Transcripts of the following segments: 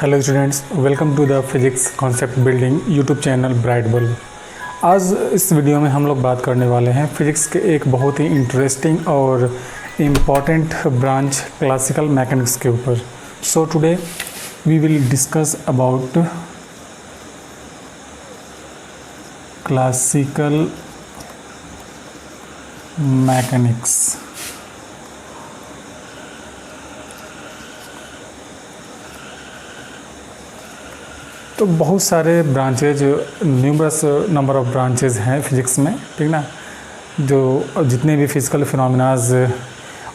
Hello students, welcome to the physics concept building YouTube channel Bright Bulb. आज इस video में हम लोग बात करने वाले हैं फिजिक्स के एक बहुत ही इंटरेस्टिंग और इम्पॉर्टेंट ब्रांच क्लासिकल मैकेनिक्स के ऊपर। So today we will discuss about classical mechanics. तो बहुत सारे branches, numerous number of branches हैं फिज़िक्स में, ठीक ना। जो जितने भी फिज़िकल फिनोमेनाज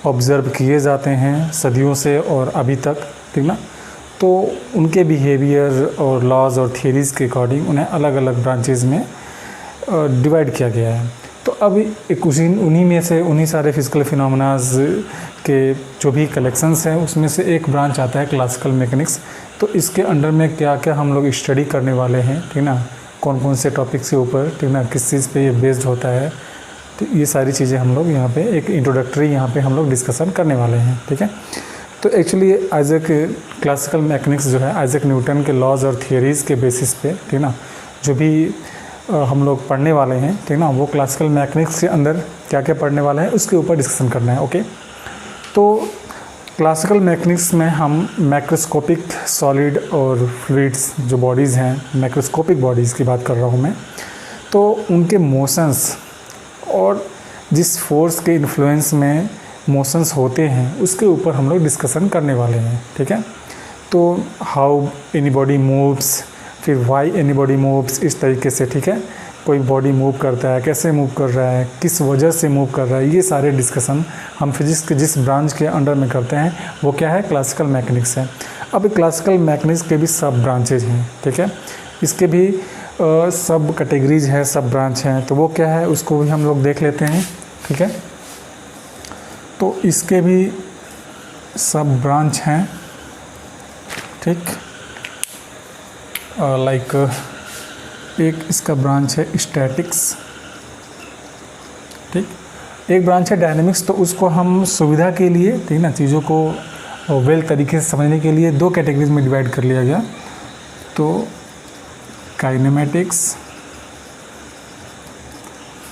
ऑब्ज़र्व किए जाते हैं सदियों से और अभी तक, ठीक ना, तो उनके बिहेवियर और लॉज और थियरीज़ के अकॉर्डिंग उन्हें अलग अलग ब्रांचेज में डिवाइड किया गया है। तो अब एक उन्हीं में से उन्हीं सारे फिज़िकल फिनोमेनाज के जो भी कलेक्शंस हैं उसमें से एक ब्रांच आता है क्लासिकल मैकेनिक्स। तो इसके अंडर में क्या क्या हम लोग स्टडी करने वाले हैं, ठीक ना, कौन कौन से टॉपिक्स के ऊपर, ठीक ना, किस चीज़ पे ये बेस्ड होता है, तो ये सारी चीज़ें हम लोग यहाँ पे एक इंट्रोडक्टरी यहाँ पे हम लोग डिस्कशन करने वाले हैं, ठीक है। तो एक्चुअली आइजैक क्लासिकल मैकेनिक्स जो है आइजैक न्यूटन के लॉज और थियरीज़ के बेसिस पे, ठीक ना, जो भी हम लोग पढ़ने वाले हैं, ठीक ना, वो क्लासिकल मैकेनिक्स के अंदर क्या क्या पढ़ने वाले हैं उसके ऊपर डिस्कशन करना है। ओके, तो क्लासिकल मैकेनिक्स में हम मैक्रोस्कोपिक सॉलिड और फ्लूइड्स जो बॉडीज़ हैं, मैक्रोस्कोपिक बॉडीज़ की बात कर रहा हूँ मैं, तो उनके मोशंस और जिस फोर्स के इन्फ्लुएंस में मोशंस होते हैं उसके ऊपर हम लोग डिस्कशन करने वाले हैं, ठीक है। तो हाउ एनी बॉडी मूव्स, फिर वाई एनी बॉडी मूव्स, इस तरीके से, ठीक है, कोई बॉडी मूव करता है, कैसे मूव कर रहा है, किस वजह से मूव कर रहा है, ये सारे डिस्कशन हम फिजिक्स के जिस ब्रांच के अंडर में करते हैं वो क्या है, क्लासिकल मैकेनिक्स है। अब क्लासिकल मैकेनिक्स के भी सब ब्रांचेज हैं, ठीक है, इसके भी सब कैटेगरीज हैं, सब ब्रांच हैं, तो वो क्या है उसको भी हम लोग देख लेते हैं, ठीक है। तो इसके भी सब ब्रांच हैं, ठीक, लाइक एक इसका ब्रांच है स्टैटिक्स, ठीक, एक ब्रांच है डायनेमिक्स। तो उसको हम सुविधा के लिए, ठीक ना, चीज़ों को वेल तरीके से समझने के लिए दो कैटेगरीज में डिवाइड कर लिया गया। तो काइनेमेटिक्स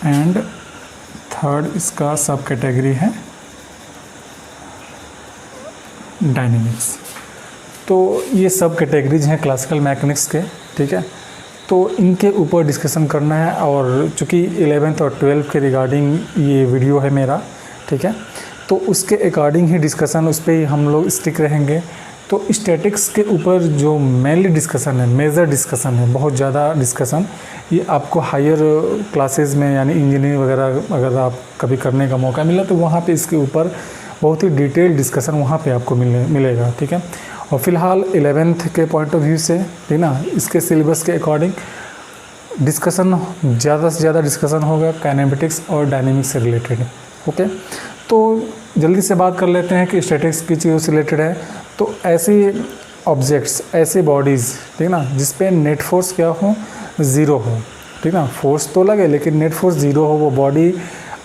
एंड थर्ड इसका सब कैटेगरी है डायनेमिक्स। तो ये सब कैटेगरीज हैं क्लासिकल मैकेनिक्स के, ठीक है। तो इनके ऊपर डिस्कशन करना है, और चूँकि 11th और 12th के रिगार्डिंग ये वीडियो है मेरा, ठीक है, तो उसके अकॉर्डिंग ही डिस्कशन, उस पर ही हम लोग स्टिक रहेंगे। तो स्टैटिक्स के ऊपर जो मेनली डिस्कशन है, मेजर डिस्कशन है, बहुत ज़्यादा डिस्कशन, ये आपको हायर क्लासेस में यानी इंजीनियरिंग वगैरह अगर आप कभी करने का मौका मिला तो वहाँ पे इसके ऊपर बहुत ही डिटेल डिस्कशन वहाँ पे आपको मिलेगा, ठीक है। और फिलहाल 11th के पॉइंट ऑफ व्यू से, ठीक ना, इसके सिलेबस के अकॉर्डिंग डिस्कशन ज़्यादा से ज़्यादा डिस्कशन होगा काइनेमेटिक्स और डायनेमिक्स से रिलेटेड। ओके, तो जल्दी से बात कर लेते हैं कि स्टैटिक्स की चीज़ों से रिलेटेड है। तो ऐसे ऑब्जेक्ट्स, ऐसे बॉडीज़, ठीक ना, जिस पे नेट फोर्स क्या हो, ज़ीरो हो, ठीक ना, फोर्स तो लगे लेकिन नेट फोर्स ज़ीरो हो, वो बॉडी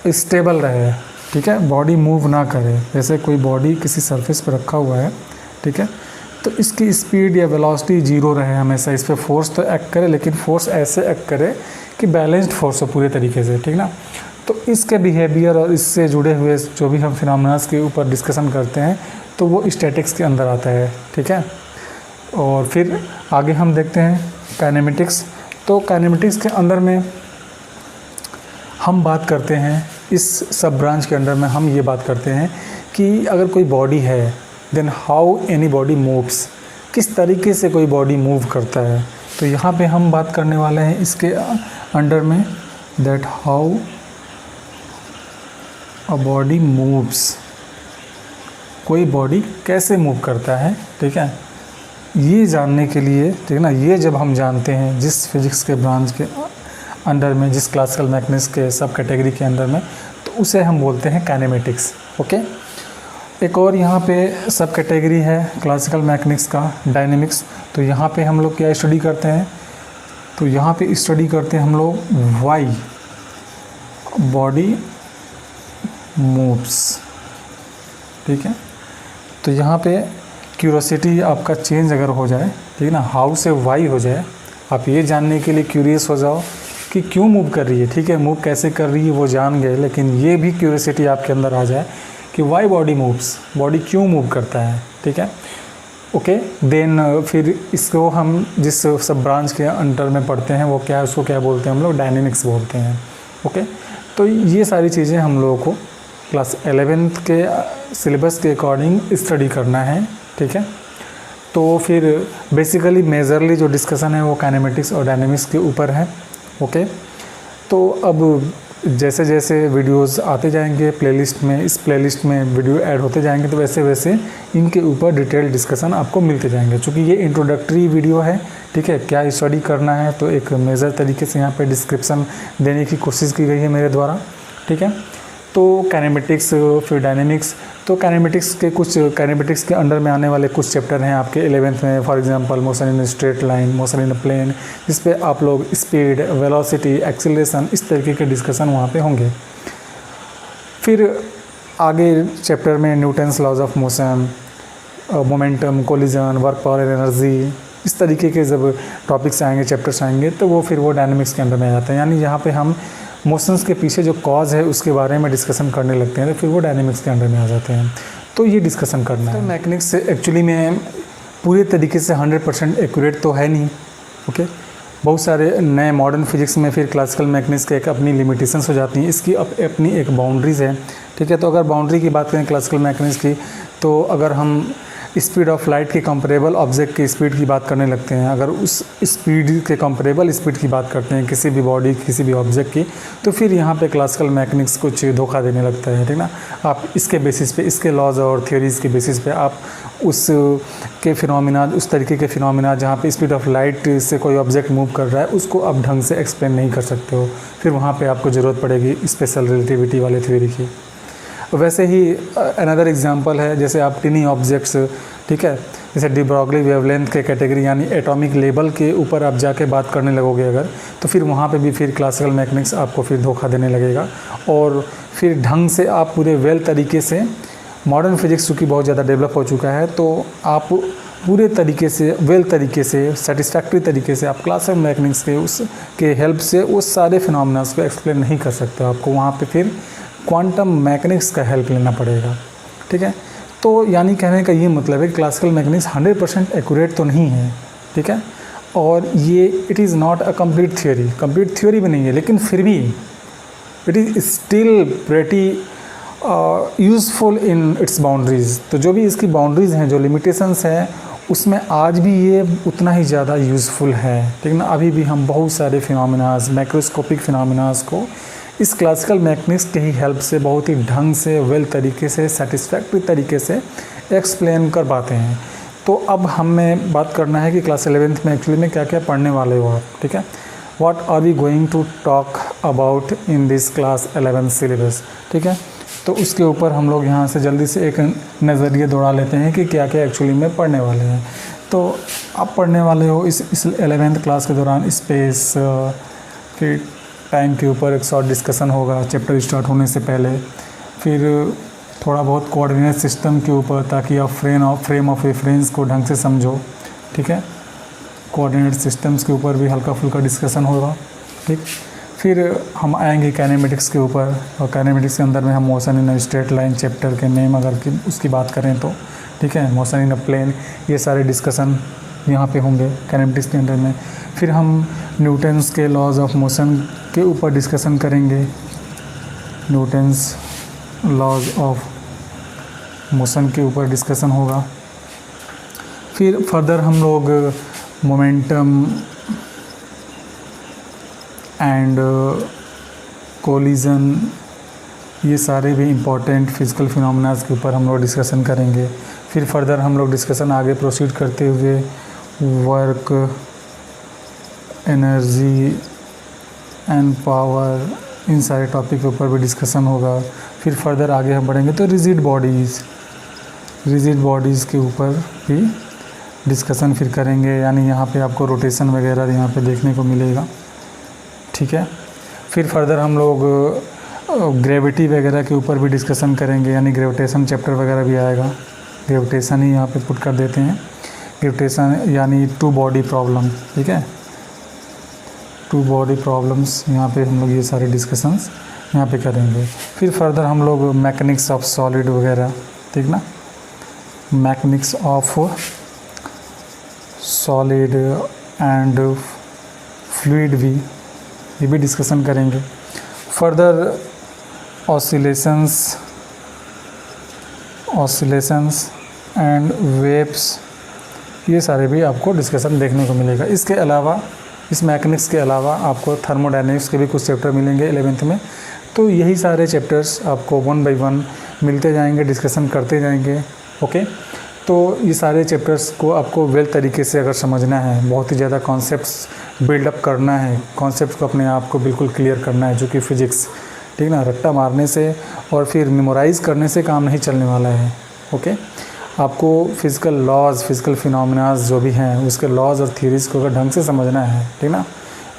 स्टेबल रहे, ठीक है, बॉडी मूव ना करे। जैसे कोई बॉडी किसी सरफेस पर रखा हुआ है, ठीक है, तो इसकी स्पीड या वेलोसिटी जीरो रहे हमेशा, इस पर फोर्स तो एक्ट करे लेकिन फोर्स ऐसे एक्ट करे कि बैलेंस्ड फोर्स हो पूरे तरीके से, ठीक ना। तो इसके बिहेवियर और इससे जुड़े हुए जो भी हम फिनोमेनास के ऊपर डिस्कशन करते हैं तो वो स्टैटिक्स के अंदर आता है, ठीक है। और फिर आगे हम देखते हैं काइनेमेटिक्स। तो काइनेमेटिक्स के अंदर में हम बात करते हैं, इस सब ब्रांच के अंदर में हम ये बात करते हैं कि अगर कोई बॉडी है then how any body moves, किस तरीके से कोई बॉडी मूव करता है। तो यहाँ पे हम बात करने वाले हैं इसके अंडर में that how a body moves, कोई बॉडी कैसे मूव करता है, ठीक है, ये जानने के लिए, ठीक है ना, ये जब हम जानते हैं जिस फिजिक्स के ब्रांच के अंडर में, जिस क्लासिकल मैकेनिक्स के सब कैटेगरी के अंदर में, तो उसे हम बोलते हैं काइनेमेटिक्स। ओके, एक और यहाँ पे सब कैटेगरी है क्लासिकल मैकेनिक्स का, डायनेमिक्स। तो यहाँ पे हम लोग क्या स्टडी करते हैं, तो यहाँ पे स्टडी करते हैं हम लोग वाई बॉडी मूव्स, ठीक है। तो यहाँ पे क्यूरोसिटी आपका चेंज अगर हो जाए, ठीक है ना, हाउ से वाई हो जाए, आप ये जानने के लिए क्यूरियस हो जाओ कि क्यों मूव कर रही है, ठीक है, मूव कैसे कर रही है वो जान गए, लेकिन ये भी क्यूरियसिटी आपके अंदर आ जाए कि वाई बॉडी मूव्स, बॉडी क्यों मूव करता है, ठीक है, ओके। देन फिर इसको हम जिस सब ब्रांच के अंडर में पढ़ते हैं वो क्या, उसको क्या बोलते हैं हम लोग, डायनेमिक्स बोलते हैं, ओके। तो ये सारी चीज़ें हम लोगों को क्लास 11th के सिलेबस के अकॉर्डिंग स्टडी करना है, ठीक है। तो फिर बेसिकली मेजरली जो डिस्कशन है वो काइनेमेटिक्स और डायनेमिक्स के ऊपर है, ओके। तो अब जैसे जैसे वीडियोस आते जाएंगे प्लेलिस्ट में, इस प्लेलिस्ट में वीडियो ऐड होते जाएंगे, तो वैसे वैसे इनके ऊपर डिटेल डिस्कशन आपको मिलते जाएंगे। चूँकि ये इंट्रोडक्टरी वीडियो है, ठीक है, क्या स्टडी करना है, तो एक मेजर तरीके से यहाँ पे डिस्क्रिप्शन देने की कोशिश की गई है मेरे द्वारा, ठीक है। तो काइनेमेटिक्स फिर डायनेमिक्स, तो काइनेमेटिक्स के अंडर में आने वाले कुछ चैप्टर हैं आपके 11th में, for example motion in straight line, motion in plane, जिस पे आप लोग स्पीड, वेलोसिटी, एक्सीलरेशन, इस तरीके के डिस्कशन वहाँ पे होंगे। फिर आगे चैप्टर में Newton's laws of motion, momentum, collision, work power and energy, इस तरीके के जब टॉपिक्स आएंगे, चैप्टर्स आएंगे, तो वो फिर वो डायनेमिक्स के अंडर में आ जाते हैं। यानी यहाँ पे हम मोशंस के पीछे जो कॉज है उसके बारे में डिस्कशन करने लगते हैं, तो फिर वो डायनेमिक्स के अंडर में आ जाते हैं। तो ये डिस्कशन करना है। तो मैकेनिक्स एक्चुअली में पूरे तरीके से 100% एक्यूरेट तो है नहीं, ओके। बहुत सारे नए मॉडर्न फिजिक्स में फिर क्लासिकल मैकेनिक्स के एक अपनी लिमिटेशंस हो जाती हैं, इसकी अपनी एक बाउंड्रीज़ है, ठीक है। तो अगर बाउंड्री की बात करें क्लासिकल मैकेनिक्स की, तो अगर हम स्पीड ऑफ लाइट के कंपेरेबल ऑब्जेक्ट की स्पीड की बात करने लगते हैं, अगर उस स्पीड के कंपेरेबल स्पीड की बात करते हैं किसी भी बॉडी, किसी भी ऑब्जेक्ट की, तो फिर यहाँ पे क्लासिकल मैकेनिक्स कुछ धोखा देने लगता है, ठीक ना। आप इसके बेसिस पे, इसके लॉज और थ्योरीज़ के बेसिस पे आप उस के फिनोमिना, उस तरीके के फिनोमिना जहाँ पे स्पीड ऑफ लाइट से कोई ऑब्जेक्ट मूव कर रहा है, उसको आप ढंग से एक्सप्लेन नहीं कर सकते हो। फिर वहाँ पर आपको ज़रूरत पड़ेगी स्पेशल रिलेटिविटी वाले थ्योरी की। वैसे ही अनदर एग्जांपल है, जैसे आप टिनी ऑब्जेक्ट्स, ठीक है, जैसे डी ब्रॉगली वेवलेंथ के कैटेगरी यानी एटॉमिक लेवल के ऊपर आप जाके बात करने लगोगे अगर, तो फिर वहाँ पे भी फिर क्लासिकल मैकेनिक्स आपको फिर धोखा देने लगेगा। और फिर ढंग से आप पूरे वेल तरीके से, मॉडर्न फिजिक्स चूँकि बहुत ज़्यादा डेवलप हो चुका है, तो आप पूरे तरीके से, वेल तरीके से, सेटिस्फैक्ट्री तरीके से आप क्लासिकल मैकेनिक्स के उसके हेल्प से उस सारे फिनोमिनास को एक्सप्लेन नहीं कर सकते। आपको वहाँ पे फिर क्वांटम मैकेनिक्स का हेल्प लेना पड़ेगा, ठीक है। तो यानी कहने का ये मतलब है कि क्लासिकल मैकेनिक्स 100% एक्यूरेट तो नहीं है, ठीक है, और ये it is not a complete theory भी नहीं है, लेकिन फिर भी it is still pretty useful in its boundaries. तो जो भी इसकी बाउंड्रीज़ हैं, जो लिमिटेशंस हैं, उसमें आज भी ये उतना ही ज़्यादा यूज़फुल है, ठीक है ना। अभी भी हम बहुत सारे फिनोमिनास, मैक्रोस्कोपिक फिनोमिनास को इस क्लासिकल मैकेनिक्स के ही हेल्प से बहुत ही ढंग से, वेल तरीके से, सेटिस्फैक्ट्री तरीके से एक्सप्लेन कर पाते हैं। तो अब हमें बात करना है कि क्लास 11th में एक्चुअली में क्या क्या पढ़ने वाले हो आप, ठीक है। What are we going to talk about in this class 11 syllabus, ठीक है। तो उसके ऊपर हम लोग यहाँ से जल्दी से एक नज़रिए दौड़ा लेते हैं कि क्या क्या एक्चुअली में पढ़ने वाले हैं। तो आप पढ़ने वाले हो इस 11th क्लास के दौरान स्पेस के टाइम के ऊपर एक शॉर्ट डिस्कशन होगा चैप्टर स्टार्ट होने से पहले। फिर थोड़ा बहुत कोऑर्डिनेट सिस्टम के ऊपर, ताकि आप फ्रेम ऑफ रेफरेंस को ढंग से समझो, ठीक है। कोऑर्डिनेट सिस्टम्स के ऊपर भी हल्का फुल्का डिस्कशन होगा, ठीक। फिर हम आएंगे काइनेमेटिक्स के ऊपर, और काइनेमेटिक्स के अंदर में हम motion in straight line chapter के नेम अगर उसकी बात करें तो, ठीक है, मोशन इन अ प्लेन, ये सारे डिस्कशन यहाँ पे होंगे काइनेमेटिक्स के अंदर में। फिर हम न्यूटन्स के लॉज ऑफ मोशन के ऊपर डिस्कशन करेंगे, न्यूटन्स लॉज ऑफ मोशन के ऊपर डिस्कशन होगा। फिर फर्दर हम लोग मोमेंटम एंड कोलिजन, ये सारे भी इम्पॉर्टेंट फिजिकल फिनोमिनास के ऊपर हम लोग डिस्कशन करेंगे। फिर फर्दर हम लोग डिस्कशन आगे प्रोसीड करते हुए वर्क, एनर्जी एंड पावर, इन सारे टॉपिक के ऊपर भी डिस्कशन होगा। फिर फर्दर आगे हम बढ़ेंगे तो रिजिड बॉडीज़ के ऊपर भी डिस्कशन फिर करेंगे, यानी यहाँ पे आपको रोटेशन वगैरह यहाँ पे देखने को मिलेगा, ठीक है। फिर फर्दर हम लोग ग्रेविटी वगैरह के ऊपर भी डिस्कशन करेंगे, यानी ग्रेविटेशन चैप्टर वगैरह भी आएगा, ग्रेविटेशन ही यहाँ पे पुट कर देते हैं। ग्रेविटेशन यानी टू बॉडी प्रॉब्लम, ठीक है, टू बॉडी प्रॉब्लम्स यहाँ पे हम लोग ये सारे डिस्कशंस यहाँ पे करेंगे। फिर फर्दर हम लोग मैकेनिक्स ऑफ सॉलिड वगैरह, ठीक ना, mechanics of solid and fluid भी, ये भी डिस्कशन करेंगे। फर्दर ऑसिलेशंस एंड वेव्स, ये सारे भी आपको डिस्कशन देखने को मिलेगा। इसके अलावा, इस मैकेनिक्स के अलावा आपको थर्मोडायनेमिक्स के भी कुछ चैप्टर मिलेंगे 11th में। तो यही सारे चैप्टर्स आपको 1 बाय 1 मिलते जाएंगे, डिस्कशन करते जाएंगे। ओके, तो ये सारे चैप्टर्स को आपको वेल तरीके से अगर समझना है, बहुत ही ज़्यादा कॉन्सेप्ट्स बिल्डअप करना है, कॉन्सेप्ट्स को अपने आप को बिल्कुल क्लियर करना है, जो कि फ़िज़िक्स, ठीक ना, रट्टा मारने से और फिर मेमोराइज़ करने से काम नहीं चलने वाला है। ओके, आपको फिज़िकल लॉज, फिज़िकल फिनोमेनाज जो भी हैं, उसके लॉज और थ्योरीज़ को अगर ढंग से समझना है, ठीक ना,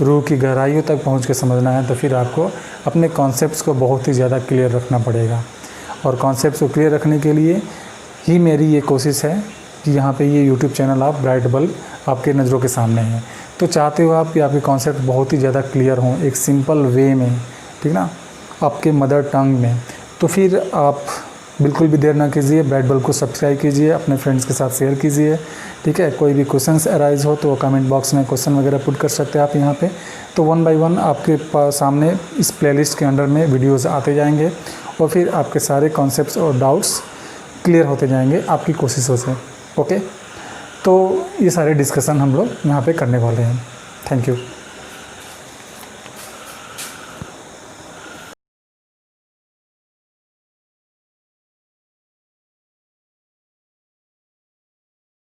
रूह की गहराइयों तक पहुंच के समझना है, तो फिर आपको अपने कॉन्सेप्ट्स को बहुत ही ज़्यादा क्लियर रखना पड़ेगा। और कॉन्सेप्ट्स को क्लियर रखने के लिए ही मेरी ये कोशिश है कि यहाँ पे ये यूट्यूब चैनल आप ब्राइट बल्ब आपके नज़रों के सामने है। तो चाहते हो आप कि आपके कॉन्सेप्ट बहुत ही ज़्यादा क्लियर हों, एक सिंपल वे में, ठीक ना, आपके मदर टंग में, तो फिर आप बिल्कुल भी देर ना कीजिए, ब्राइट बल्ब को सब्सक्राइब कीजिए, अपने फ्रेंड्स के साथ शेयर कीजिए, ठीक है। कोई भी क्वेश्चंस अराइज हो तो कमेंट बॉक्स में क्वेश्चन वगैरह पुट कर सकते हैं आप यहाँ पे। तो 1 बाय 1 आपके सामने इस प्लेलिस्ट के अंडर में वीडियोस आते जाएंगे और फिर आपके सारे कॉन्सेप्ट्स और डाउट्स क्लियर होते जाएंगे आपकी कोशिशों से। ओके, तो ये सारे डिस्कशन हम लोग यहाँ पे करने वाले हैं। Thank you.